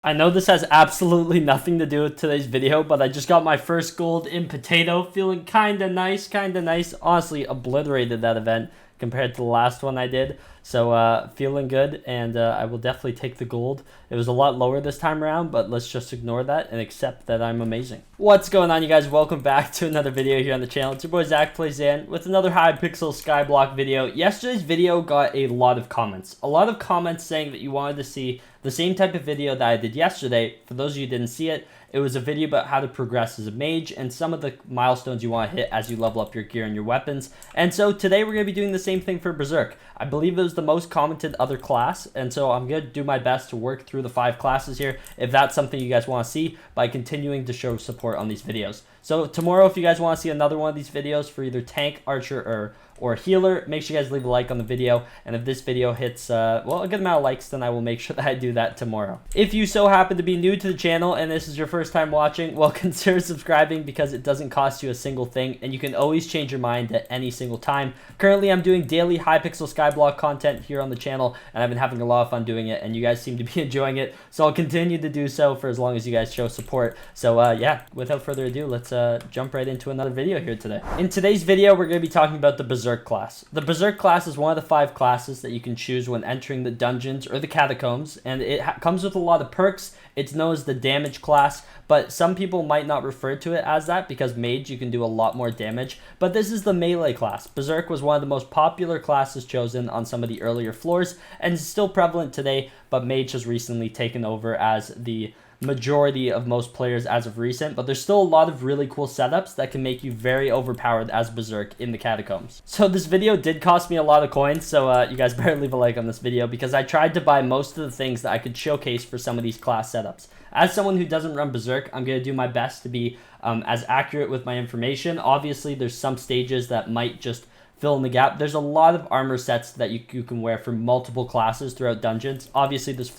I know this has absolutely nothing to do with today's video, but I just got my first gold in potato, feeling kinda nice, kinda nice. Honestly, obliterated that event compared to the last one I did. So feeling good, and I will definitely take the gold. It was a lot lower this time around, but let's just ignore that and accept that I'm amazing. What's going on, you guys? Welcome back to another video here on the channel. It's your boy Zach Plays In with another Hypixel Skyblock video. Yesterday's video got a lot of comments. A lot of comments saying that you wanted to see the same type of video that I did yesterday. For those of you who didn't see it, it was a video about how to progress as a mage and some of the milestones you want to hit as you level up your gear and your weapons. And so today we're going to be doing the same thing for Berserk. I believe it was the most commented other class, and so I'm going to do my best to work through the 5 classes here if that's something you guys want to see by continuing to show support on these videos. So tomorrow, if you guys want to see another one of these videos for either tank, archer, or healer, make sure you guys leave a like on the video. And if this video hits, well, a good amount of likes, then I will make sure that I do that tomorrow. If you so happen to be new to the channel and this is your first time watching, well, consider subscribing because it doesn't cost you a single thing and you can always change your mind at any single time. Currently, I'm doing daily Hypixel Skyblock content here on the channel, and I've been having a lot of fun doing it, and you guys seem to be enjoying it. So I'll continue to do so for as long as you guys show support. So yeah, without further ado, let's jump right into another video here today. In today's video, we're going to be talking about the Berserk class. The Berserk class is one of the 5 classes that you can choose when entering the dungeons or the catacombs, and it comes with a lot of perks. It's known as the damage class, but some people might not refer to it as that because mage, you can do a lot more damage, but this is the melee class. Berserk was one of the most popular classes chosen on some of the earlier floors and is still prevalent today, but mage has recently taken over as the majority of most players as of recent, but there's still a lot of really cool setups that can make you very overpowered as Berserk in the catacombs. So this video did cost me a lot of coins, so you guys better leave a like on this video because I tried to buy most of the things that I could showcase for some of these class setups. As someone who doesn't run Berserk, I'm going to do my best to be as accurate with my information. Obviously, there's some stages that might just fill in the gap. There's a lot of armor sets that you can wear for multiple classes throughout dungeons. Obviously, there's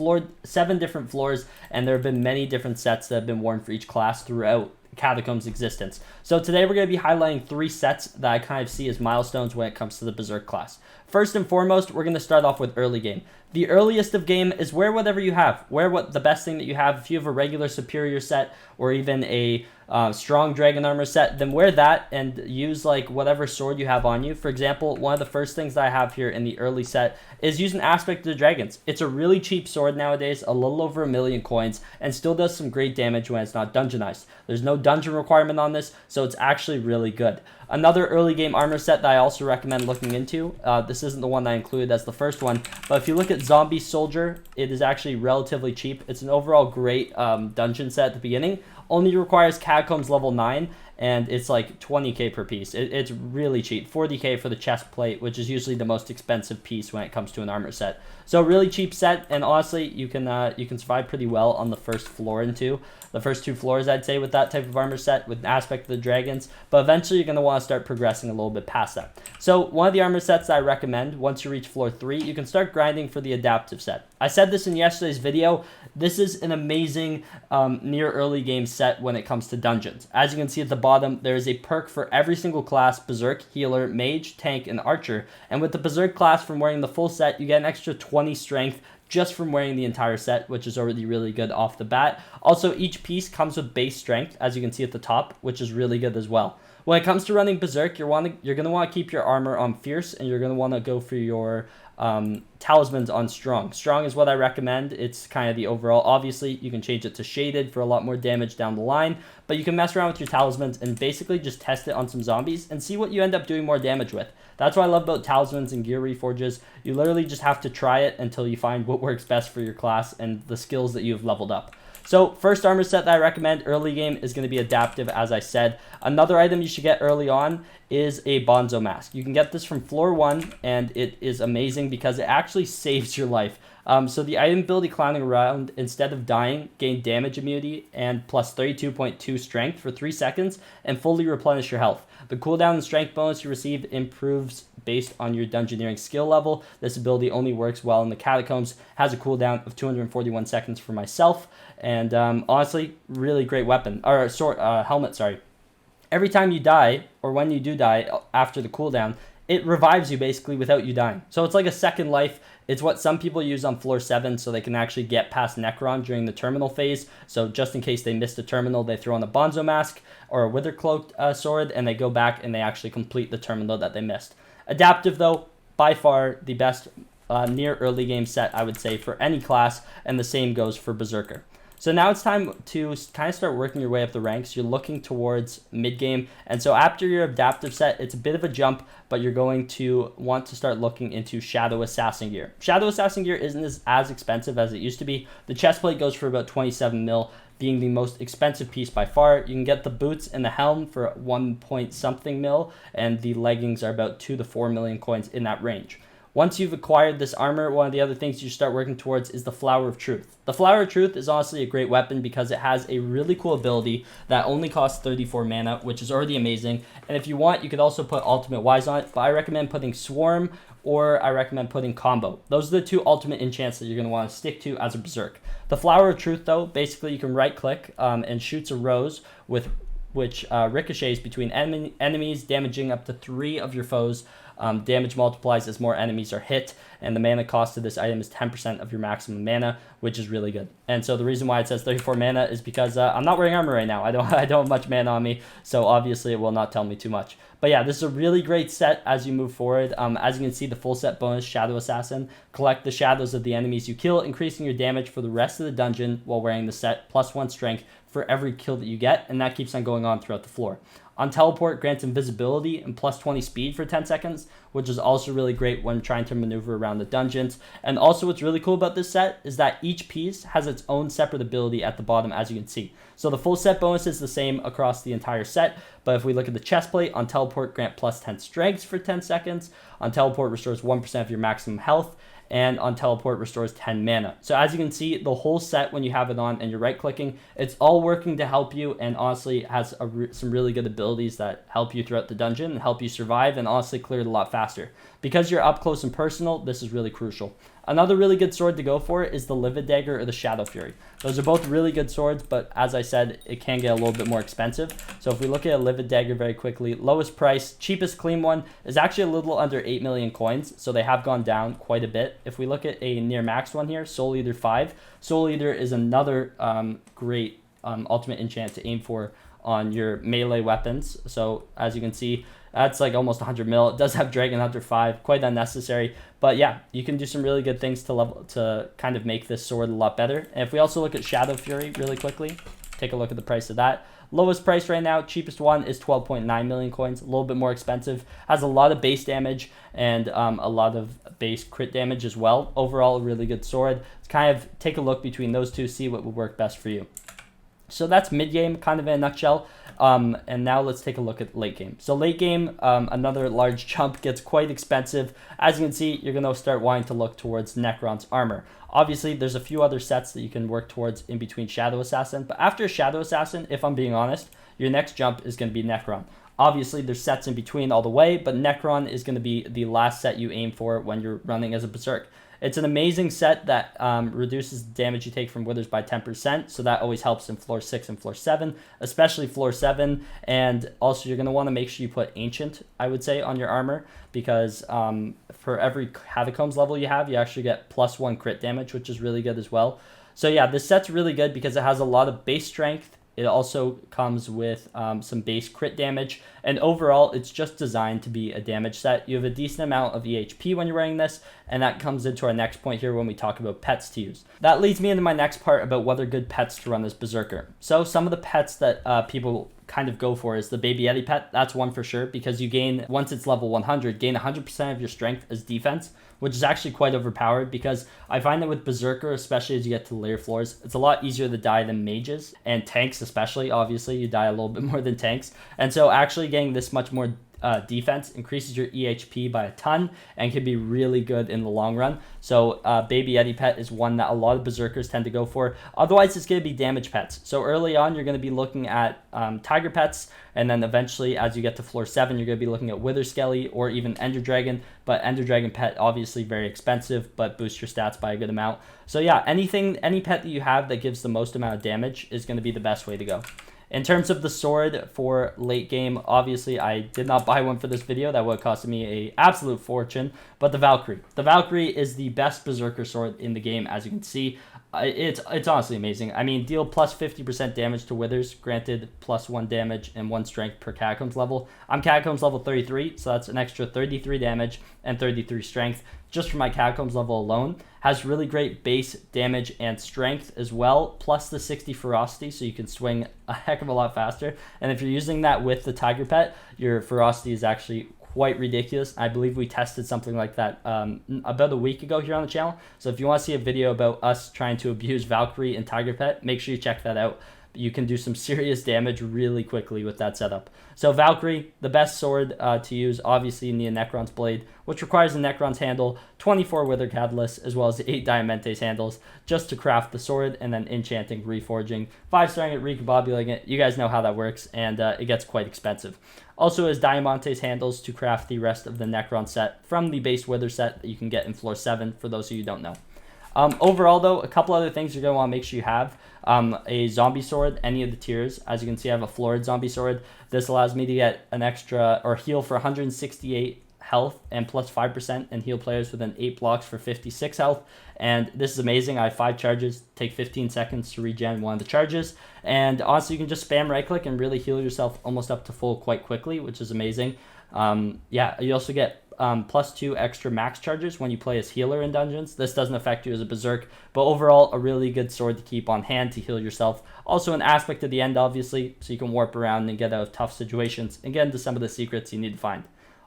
7 different floors, and there have been many different sets that have been worn for each class throughout Catacombs existence. So today we're going to be highlighting 3 sets that I kind of see as milestones when it comes to the Berserk class. First and foremost, we're going to start off with early game. The earliest of game is wear whatever you have. Wear the best thing that you have. If you have a regular superior set or even a strong dragon armor set, then wear that and use like whatever sword you have on you. For example, one of the first things that I have here in the early set is use an Aspect of the Dragons. It's a really cheap sword nowadays, a little over 1,000,000 coins, and still does some great damage when it's not dungeonized. There's no dungeon requirement on this, so it's actually really good. Another early game armor set that I also recommend looking into, this isn't the one I included as the first one, but if you look at Zombie Soldier, it is actually relatively cheap. It's an overall great dungeon set at the beginning. Only requires Catacombs level 9, and it's like 20k per piece. It's really cheap. 40k for the chest plate, which is usually the most expensive piece when it comes to an armor set. So really cheap set, and honestly, you can survive pretty well on the first floor and 2. The first 2 floors, I'd say, with that type of armor set, with an Aspect of the Dragons, but eventually you're going to want to start progressing a little bit past that. So one of the armor sets that I recommend, once you reach floor 3, you can start grinding for the adaptive set. I said this in yesterday's video, this is an amazing near early game set when it comes to dungeons. As you can see at the bottom, there is a perk for every single class: Berserk, Healer, Mage, Tank, and Archer. And with the Berserk class, from wearing the full set, you get an extra 20 strength just from wearing the entire set, which is already really good off the bat. Also, each piece comes with base strength, as you can see at the top, which is really good as well. When it comes to running Berserk, you're going to want to keep your armor on Fierce, and you're going to want to go for your talismans on Strong. Strong is what I recommend. It's kind of the overall. Obviously, you can change it to Shaded for a lot more damage down the line, but you can mess around with your talismans and basically just test it on some zombies and see what you end up doing more damage with. That's what I love about talismans and gear reforges. You literally just have to try it until you find what works best for your class and the skills that you've leveled up. So first armor set that I recommend early game is going to be adaptive, as I said. Another item you should get early on is a Bonzo mask. You can get this from floor 1, and it is amazing because it actually saves your life. So the item ability clowning around, instead of dying, gain damage immunity and plus 32.2 strength for 3 seconds and fully replenish your health. The cooldown and strength bonus you receive improves based on your dungeoneering skill level. This ability only works well in the Catacombs, has a cooldown of 241 seconds for myself, and honestly, really great weapon, or helmet, sorry. Every time you die, or when you do die after the cooldown, it revives you basically without you dying. So it's like a second life. It's what some people use on floor 7 so they can actually get past Necron during the terminal phase. So just in case they missed a terminal, they throw on a Bonzo Mask or a Wither Cloak sword, and they go back and they actually complete the terminal that they missed. Adaptive, though, by far the best near early game set, I would say, for any class, and the same goes for Berserker. So now it's time to kind of start working your way up the ranks. You're looking towards mid-game, and so after your adaptive set, it's a bit of a jump, but you're going to want to start looking into Shadow Assassin gear. Shadow Assassin gear isn't as expensive as it used to be. The chestplate goes for about 27 mil, being the most expensive piece by far. You can get the boots and the helm for 1 point something mil, and the leggings are about 2 to 4 million coins in that range. Once you've acquired this armor, one of the other things you start working towards is the Flower of Truth. The Flower of Truth is honestly a great weapon because it has a really cool ability that only costs 34 mana, which is already amazing. And if you want, you could also put Ultimate Wise on it, but I recommend putting Swarm, or I recommend putting Combo. Those are the two ultimate enchants that you're going to want to stick to as a Berserk. The Flower of Truth, though, basically you can right-click and shoots a rose with which ricochets between enemies, damaging up to 3 of your foes. Damage multiplies as more enemies are hit, and the mana cost of this item is 10% of your maximum mana, which is really good. And so the reason why it says 34 mana is because I'm not wearing armor right now. I don't have much mana on me, so obviously it will not tell me too much. But yeah, this is a really great set as you move forward. As you can see, the full set bonus, Shadow Assassin. Collect the shadows of the enemies you kill, increasing your damage for the rest of the dungeon while wearing the set, +1 strength for every kill that you get, and that keeps on going on throughout the floor. On teleport, grants invisibility and +20 speed for 10 seconds, which is also really great when trying to maneuver around the dungeons. And also what's really cool about this set is that each piece has its own separate ability at the bottom, as you can see. So the full set bonus is the same across the entire set, but if we look at the chest plate, on teleport, grant +10 strength for 10 seconds. On teleport, restores 1% of your maximum health. And on teleport, restores 10 mana. So as you can see, the whole set, when you have it on and you're right clicking, it's all working to help you, and honestly has some really good abilities that help you throughout the dungeon and help you survive and honestly clear it a lot faster. Because you're up close and personal, this is really crucial. Another really good sword to go for is the Livid Dagger or the Shadow Fury. Those are both really good swords, but as I said, it can get a little bit more expensive. So if we look at a Livid Dagger very quickly, lowest price, cheapest clean one is actually a little under 8 million coins, so they have gone down quite a bit. If we look at a near max one here, Soul Eater 5, Soul Eater is another great ultimate enchant to aim for on your melee weapons. So as you can see, that's like almost 100 mil. It does have Dragon Hunter 5, quite unnecessary. But yeah, you can do some really good things to kind of make this sword a lot better. And if we also look at Shadow Fury really quickly, take a look at the price of that. Lowest price right now, cheapest one is 12.9 million coins, a little bit more expensive. Has a lot of base damage and a lot of base crit damage as well. Overall, a really good sword. Let's kind of take a look between those two, see what would work best for you. So that's mid-game, kind of in a nutshell. And now let's take a look at late game. So late game, another large jump, gets quite expensive. As you can see, you're going to start wanting to look towards Necron's armor. Obviously, there's a few other sets that you can work towards in between Shadow Assassin. But after Shadow Assassin, if I'm being honest, your next jump is going to be Necron. Obviously, there's sets in between all the way, but Necron is going to be the last set you aim for when you're running as a Berserk. It's an amazing set that reduces the damage you take from Withers by 10%, so that always helps in floor 6 and floor 7, especially floor 7. And also, you're going to want to make sure you put Ancient, I would say, on your armor, because for every Havocombs level you have, you actually get +1 crit damage, which is really good as well. So yeah, this set's really good because it has a lot of base strength. It also comes with some base crit damage, and overall, it's just designed to be a damage set. You have a decent amount of EHP when you're wearing this, and that comes into our next point here when we talk about pets to use. That leads me into my next part about what are good pets to run as Berserker. So some of the pets that people kind of go for is the Baby Yeti pet. That's one for sure, because you gain, once it's level 100, gain 100% of your strength as defense, which is actually quite overpowered, because I find that with Berserker, especially as you get to later floors, it's a lot easier to die than mages, and tanks especially. Obviously, you die a little bit more than tanks, and so actually getting this much more defense increases your EHP by a ton and can be really good in the long run. So Baby Yeti pet is one that a lot of Berserkers tend to go for. Otherwise, it's going to be damage pets. So early on, you're going to be looking at Tiger pets, and then eventually, as you get to floor 7, you're going to be looking at Wither Skelly or even Ender Dragon. But Ender Dragon pet, obviously very expensive, but boosts your stats by a good amount. So yeah, any pet that you have that gives the most amount of damage is going to be the best way to go. In terms of the sword for late game, obviously I did not buy one for this video. That would have costed me an absolute fortune. But the Valkyrie. The Valkyrie is the best Berserker sword in the game, as you can see. It's honestly amazing. I mean, deal plus 50% damage to withers, granted plus 1 damage and 1 strength per catacombs level. I'm catacombs level 33, so that's an extra 33 damage and 33 strength just for my catacombs level alone. Has really great base damage and strength as well, plus the 60 ferocity, so you can swing a heck of a lot faster. And if you're using that with the tiger pet, your ferocity is actually quite ridiculous. I believe we tested something like that about a week ago here on the channel. So if you want to see a video about us trying to abuse Valkyrie and Tiger Pet, make sure you check that out. You can do some serious damage really quickly with that setup. So Valkyrie, the best sword to use, obviously you need a Necron's Blade, which requires a Necron's Handle, 24 Wither Catalysts, as well as 8 Diamantes handles, just to craft the sword, and then enchanting, reforging, 5-starring it, recombobulating it. You guys know how that works, and it gets quite expensive. Also has Diamantes handles to craft the rest of the Necron set from the base Wither set that you can get in floor 7, for those of you who don't know. Overall, though, a couple other things you're going to want to make sure you have. A zombie sword, any of the tiers. As you can see, I have a florid zombie sword. This allows me to get an extra, or heal for 168 health and plus 5%, and heal players within 8 blocks for 56 health. And this is amazing. I have 5 charges, take 15 seconds to regen one of the charges. And honestly, you can just spam right click and really heal yourself almost up to full quite quickly, which is amazing. Yeah, you also get plus 2 extra max charges when you play as healer in dungeons. This doesn't affect you as a berserk, but overall a really good sword to keep on hand to heal yourself. Also an aspect at the end, obviously, so you can warp around and get out of tough situations and get into some of the secrets you need to find.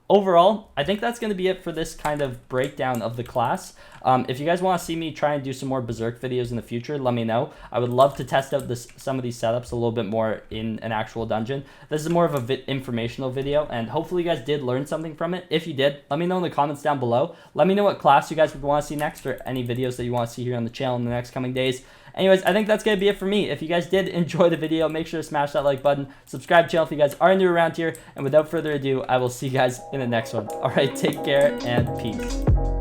Overall, I think that's going to be it for this kind of breakdown of the class. If you guys want to see me try and do some more Berserk videos in the future, let me know. I would love to test out some of these setups a little bit more in an actual dungeon. This is more of a informational video, and hopefully you guys did learn something from it. If you did, let me know in the comments down below. Let me know what class you guys would want to see next, or any videos that you want to see here on the channel in the next coming days. Anyways, I think that's going to be it for me. If you guys did enjoy the video, make sure to smash that like button. Subscribe to the channel if you guys are new around here. And without further ado, I will see you guys in the next one. All right, take care and peace.